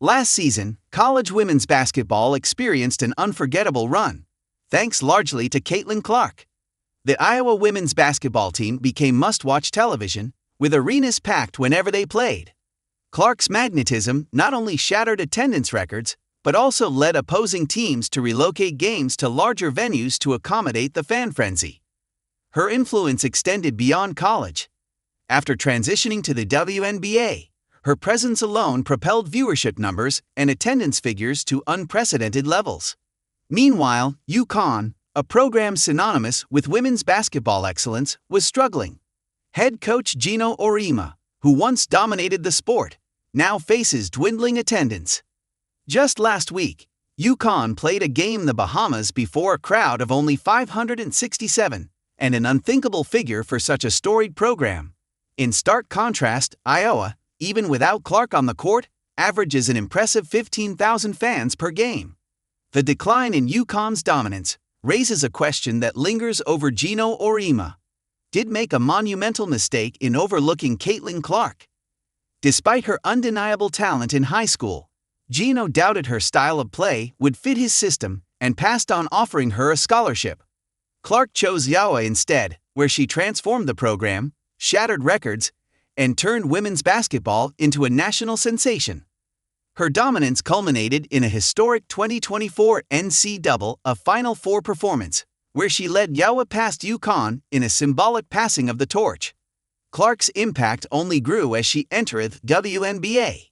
Last season, college women's basketball experienced an unforgettable run, thanks largely to Caitlin Clark. The Iowa women's basketball team became must-watch television, with arenas packed whenever they played. Clark's magnetism not only shattered attendance records, but also led opposing teams to relocate games to larger venues to accommodate the fan frenzy. Her influence extended beyond college. After transitioning to the WNBA, her presence alone propelled viewership numbers and attendance figures to unprecedented levels. Meanwhile, UConn, a program synonymous with women's basketball excellence, was struggling. Head coach Geno Auriemma, who once dominated the sport, now faces dwindling attendance. Just last week, UConn played a game in the Bahamas before a crowd of only 567, and an unthinkable figure for such a storied program. In stark contrast, Iowa, even without Clark on the court, averages an impressive 15,000 fans per game. The decline in UConn's dominance raises a question that lingers over Geno Auriemma. Did make a monumental mistake in overlooking Caitlin Clark. Despite her undeniable talent in high school, Geno doubted her style of play would fit his system and passed on offering her a scholarship. Clark chose Iowa instead, where she transformed the program, shattered records, and turned women's basketball into a national sensation. Her dominance culminated in a historic 2024 NCAA Final Four performance, where she led Iowa past UConn in a symbolic passing of the torch. Clark's impact only grew as she entered WNBA.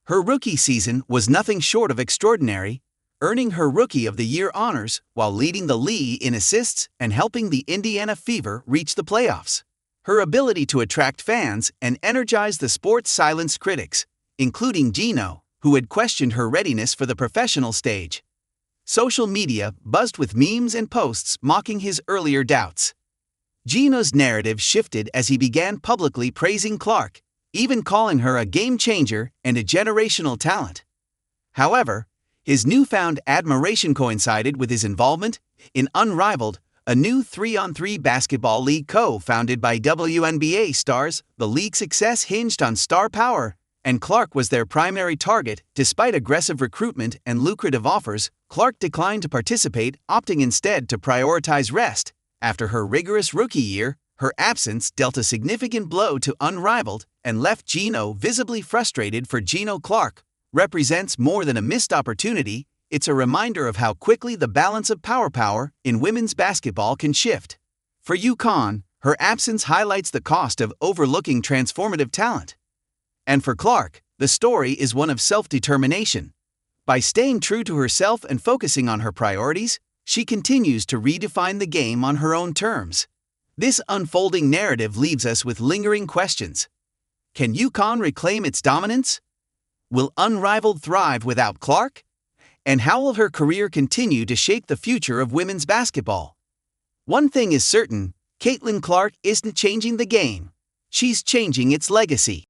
Her rookie season was nothing short of extraordinary, earning her Rookie of the Year honors while leading the league in assists and helping the Indiana Fever reach the playoffs. Her ability to attract fans and energize the sport silenced critics, including Geno, who had questioned her readiness for the professional stage. Social media buzzed with memes and posts mocking his earlier doubts. Geno's narrative shifted as he began publicly praising Clark, even calling her a game-changer and a generational talent. However, his newfound admiration coincided with his involvement in Unrivaled, a new 3-on-3 basketball league co-founded by WNBA stars. The league's success hinged on star power, and Clark was their primary target. Despite aggressive recruitment and lucrative offers, Clark declined to participate, opting instead to prioritize rest. After her rigorous rookie year, her absence dealt a significant blow to Unrivaled and left Geno visibly frustrated. For Geno, Clark represents more than a missed opportunity. It's a reminder of how quickly the balance of power in women's basketball can shift. For UConn, her absence highlights the cost of overlooking transformative talent. And for Clark, the story is one of self-determination. By staying true to herself and focusing on her priorities, she continues to redefine the game on her own terms. This unfolding narrative leaves us with lingering questions. Can UConn reclaim its dominance? Will Unrivaled thrive without Clark? And how will her career continue to shape the future of women's basketball? One thing is certain, Caitlin Clark isn't changing the game. She's changing its legacy.